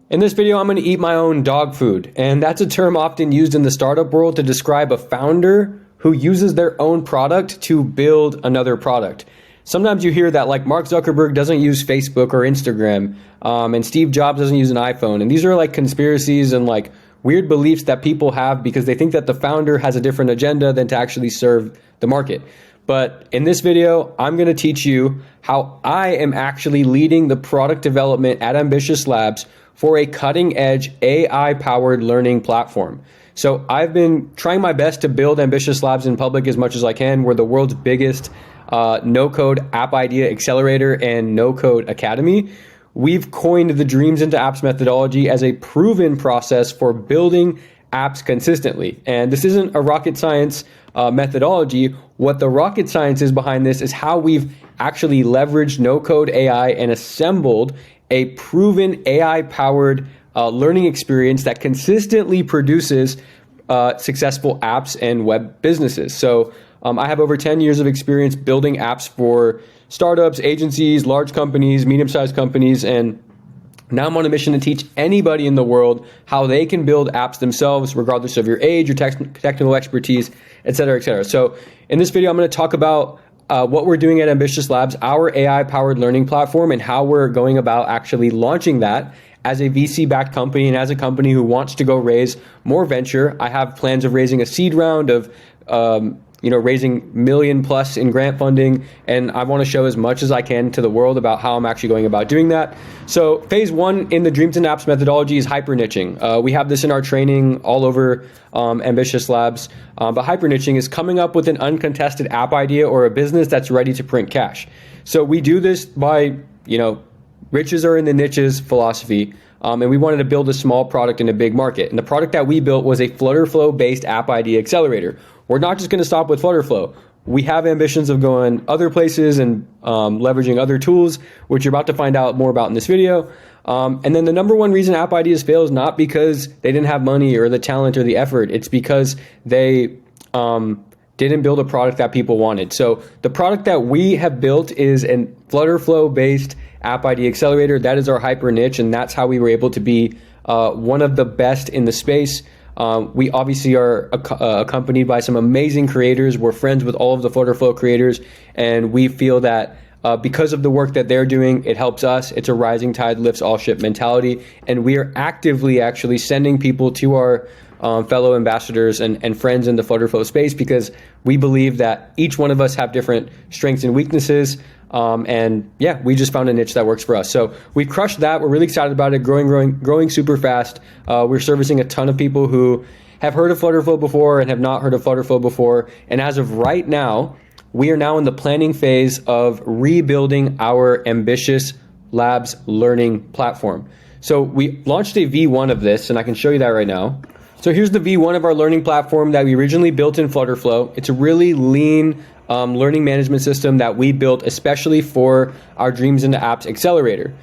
In this video, I'm going to eat my own dog food, and that's a term often used in the startup world to describe a founder who uses their own product to build another product. Sometimes you hear that like Mark Zuckerberg doesn't use Facebook or Instagram, and Steve Jobs doesn't use an iPhone. And these are like conspiracies and like weird beliefs that people have because they think that the founder has a different agenda than to actually serve the market. But in this video, I'm going to teach you how I am actually leading the product development at Ambitious Labs for a cutting-edge AI-powered learning platform. So I've been trying my best to build Ambitious Labs in public as much as I can. We're the world's biggest no-code app idea accelerator and no-code academy. We've coined the Dreams into Apps methodology as a proven process for building apps consistently. And this isn't a rocket science methodology. What the rocket science is behind this is how we've actually leveraged no-code AI and assembled a proven AI-powered learning experience that consistently produces successful apps and web businesses. So I have over 10 years of experience building apps for startups, agencies, large companies, medium-sized companies, and now I'm on a mission to teach anybody in the world how they can build apps themselves, regardless of your age, your technical expertise, et cetera, et cetera. So in this video, I'm going to talk about what we're doing at Ambitious Labs, our AI-powered learning platform, and how we're going about actually launching that as a VC-backed company and as a company who wants to go raise more venture. I have plans of raising a seed round of raising $1 million plus in grant funding, and I want to show as much as I can to the world about how I'm actually going about doing that. So phase one in the Dreams and Apps methodology is hyper niching. We have this in our training all over Ambitious Labs, but hyper niching is coming up with an uncontested app idea or a business that's ready to print cash. So we do this by, riches are in the niches philosophy. And we wanted to build a small product in a big market. And the product that we built was a Flutterflow based app idea accelerator. We're not just going to stop with Flutterflow. We have ambitions of going other places and leveraging other tools, which you're about to find out more about in this video. And then the number one reason app ideas fail is not because they didn't have money or the talent or the effort. It's because they didn't build a product that people wanted. So the product that we have built is a Flutterflow based app idea accelerator. That is our hyper niche, and that's how we were able to be one of the best in the space. We obviously are accompanied by some amazing creators. We're friends with all of the Flutterflow creators, and we feel that because of the work that they're doing, it helps us. It's a rising tide lifts all ship mentality, and we are actively actually sending people to our fellow ambassadors and friends in the Flutterflow space because we believe that each one of us have different strengths and weaknesses. We just found a niche that works for us. So we've crushed that. We're really excited about it, growing super fast. We're servicing a ton of people who have heard of Flutterflow before and have not heard of Flutterflow before. And as of right now, we are now in the planning phase of rebuilding our Ambitious Labs learning platform. So we launched a V1 of this, and I can show you that right now. So here's the V1 of our learning platform that we originally built in Flutterflow. It's a really lean learning management system that we built especially for our Dreams into Apps accelerator.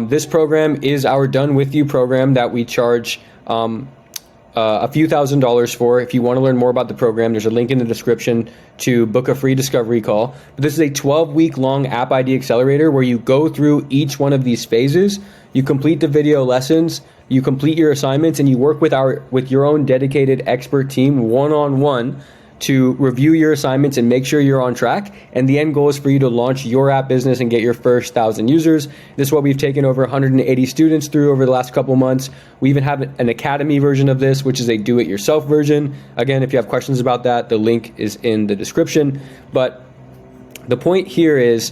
This program is our done with you program that we charge a few $1,000s for. If you want to learn more about the program, there's a link in the description to book a free discovery call. But this is a 12-week long app idea accelerator where you go through each one of these phases. You complete the video lessons, you complete your assignments, and you work with your own dedicated expert team one-on-one to review your assignments and make sure you're on track. And the end goal is for you to launch your app business and get your first 1,000 users. This is what we've taken over 180 students through over the last couple months. We even have an academy version of this, which is a do-it-yourself version. Again, if you have questions about that, the link is in the description. But the point here is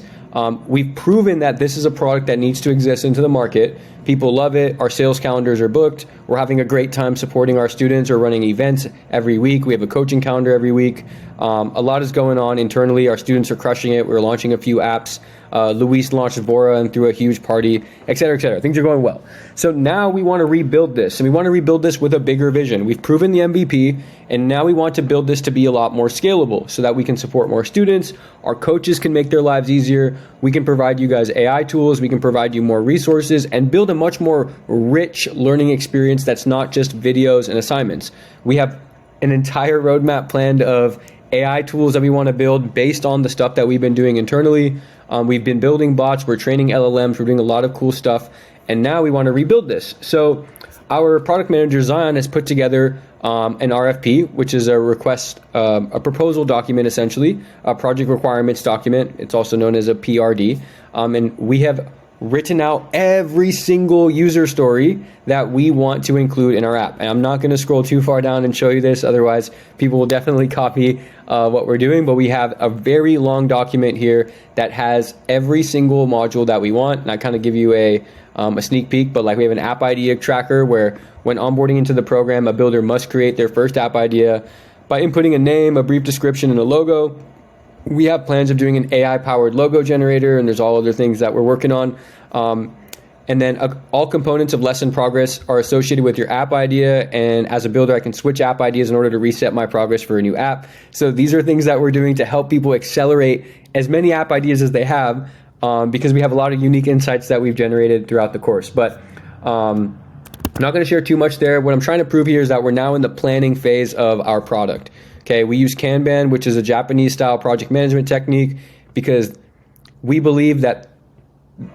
we've proven that this is a product that needs to exist into the market. People love it. Our sales calendars are booked. We're having a great time supporting our students or running events every week. We have a coaching calendar every week. A lot is going on internally. Our students are crushing it. We're launching a few apps. Luis launched Vora and threw a huge party, et cetera, et cetera. Things are going well. So now we want to rebuild this, and we want to rebuild this with a bigger vision. We've proven the MVP, and now we want to build this to be a lot more scalable so that we can support more students. Our coaches can make their lives easier. We can provide you guys AI tools. We can provide you more resources and build a much more rich learning experience that's not just videos and assignments. We have an entire roadmap planned of AI tools that we want to build based on the stuff that we've been doing internally. We've been building bots, we're training LLMs, we're doing a lot of cool stuff. and now we want to rebuild this. So our product manager, Zion, has put together an RFP, which is a request, a proposal document, essentially, a project requirements document. It's also known as a PRD. And we have written out every single user story that we want to include in our app. And I'm not going to scroll too far down and show you this, otherwise people will definitely copy what we're doing. But we have a very long document here that has every single module that we want. And I kind of give you a sneak peek, but like we have an app idea tracker where when onboarding into the program, a builder must create their first app idea by inputting a name, a brief description, and a logo. We have plans of doing an AI-powered logo generator, and there's all other things that we're working on. And then all components of lesson progress are associated with your app idea. And as a builder, I can switch app ideas in order to reset my progress for a new app. So these are things that we're doing to help people accelerate as many app ideas as they have, because we have a lot of unique insights that we've generated throughout the course. But I'm not going to share too much there. What I'm trying to prove here is that we're now in the planning phase of our product. Okay, we use Kanban, which is a Japanese-style project management technique, because we believe that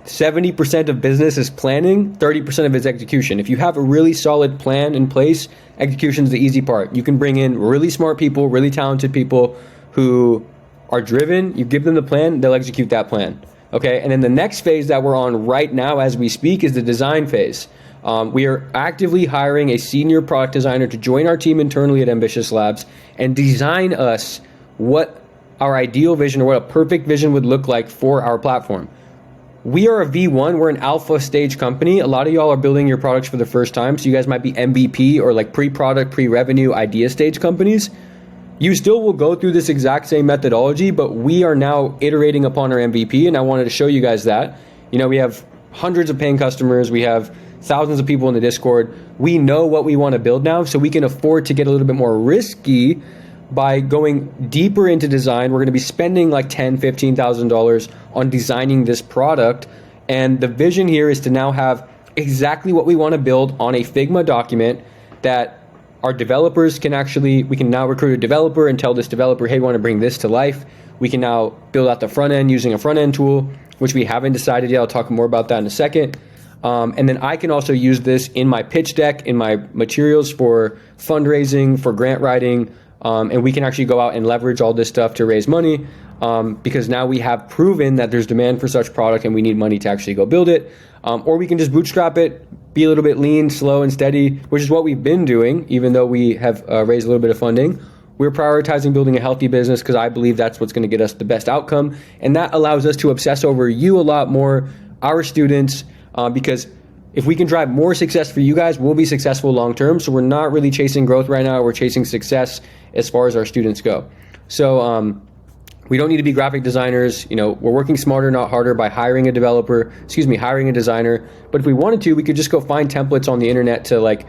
70% of business is planning, 30% of it is execution. If you have a really solid plan in place, execution is the easy part. You can bring in really smart people, really talented people who are driven. You give them the plan, they'll execute that plan. Okay, and then the next phase that we're on right now as we speak is the design phase. We are actively hiring a senior product designer to join our team internally at Ambitious Labs and design us what our ideal vision or what a perfect vision would look like for our platform. We are a V1, we're an alpha stage company. A lot of y'all are building your products for the first time, so you guys might be MVP or like pre-product, pre-revenue idea stage companies. You still will go through this exact same methodology, but we are now iterating upon our MVP, and I wanted to show you guys that. You know, we have hundreds of paying customers, we have thousands of people in the Discord. We know what we want to build now, so we can afford to get a little bit more risky by going deeper into design. We're going to be spending like $10,000, $15,000 on designing this product. And the vision here is to now have exactly what we want to build on a Figma document that our developers can actually, we can now recruit a developer and tell this developer, hey, we want to bring this to life. We can now build out the front end using a front end tool, which we haven't decided yet. I'll talk more about that in a second. And then I can also use this in my pitch deck, in my materials for fundraising, for grant writing, and we can actually go out and leverage all this stuff to raise money, because now we have proven that there's demand for such product and we need money to actually go build it. Or we can just bootstrap it, be a little bit lean, slow, and steady, which is what we've been doing, even though we have raised a little bit of funding. We're prioritizing building a healthy business because I believe that's what's going to get us the best outcome. And that allows us to obsess over you a lot more, our students, because if we can drive more success for you guys, we'll be successful long term. So we're not really chasing growth right now. We're chasing success as far as our students go. So we don't need to be graphic designers. You know, we're working smarter, not harder, by hiring a hiring a designer. But if we wanted to, we could just go find templates on the internet to like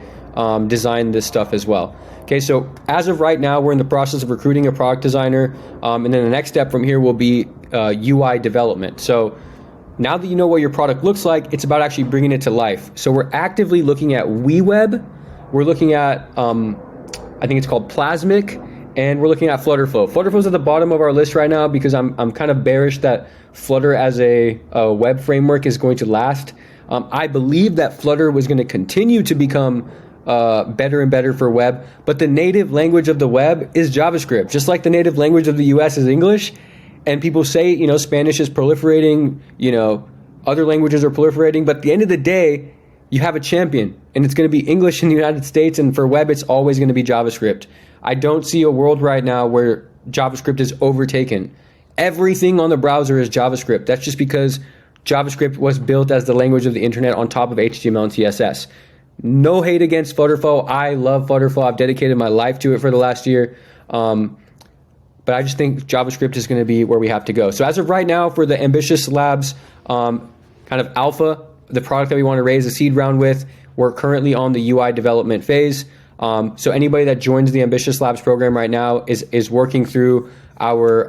design this stuff as well. Okay, so as of right now, we're in the process of recruiting a product designer. And then the next step from here will be UI development. So now that you know what your product looks like, it's about actually bringing it to life. So we're actively looking at WeWeb. We're looking at, I think it's called Plasmic, and we're looking at Flutterflow. Flutterflow's at the bottom of our list right now because I'm kind of bearish that Flutter as a web framework is going to last. I believe that Flutter was going to continue to become better and better for web, but the native language of the web is JavaScript, just like the native language of the US is English. And people say, you know, Spanish is proliferating, you know, other languages are proliferating, but at the end of the day, you have a champion, and it's going to be English in the United States, and for web, it's always going to be JavaScript. I don't see a world right now where JavaScript is overtaken. Everything on the browser is JavaScript. That's just because JavaScript was built as the language of the internet on top of HTML and CSS. No hate against Flutterflow. I love Flutterflow. I've dedicated my life to it for the last year. But I just think JavaScript is going to be where we have to go. So as of right now, for the Ambitious Labs kind of alpha, the product that we want to raise a seed round with, we're currently on the UI development phase. So anybody that joins the Ambitious Labs program right now is working through our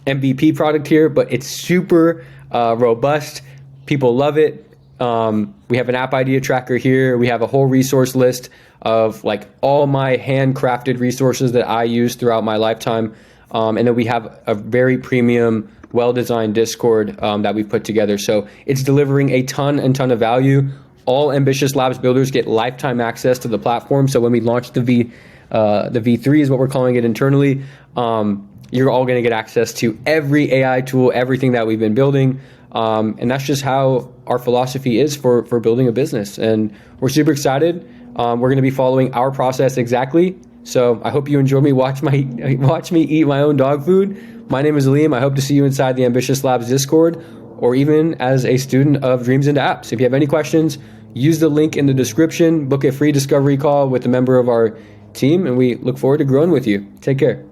MVP product here, but it's super robust. People love it. We have an app idea tracker here. We have a whole resource list of like all my handcrafted resources that I use throughout my lifetime. And then we have a very premium, well-designed Discord that we've put together. So it's delivering a ton of value. All Ambitious Labs builders get lifetime access to the platform. So when we launch the V3 is what we're calling it internally, you're all going to get access to every AI tool, everything that we've been building. And that's just how our philosophy is for building a business. And we're super excited. We're going to be following our process exactly. So I hope you enjoy me watch me eat my own dog food. My name is Alim. I hope to see you inside the Ambitious Labs Discord, or even as a student of Dreams into Apps. If you have any questions, use the link in the description, book a free discovery call with a member of our team, and we look forward to growing with you. Take care.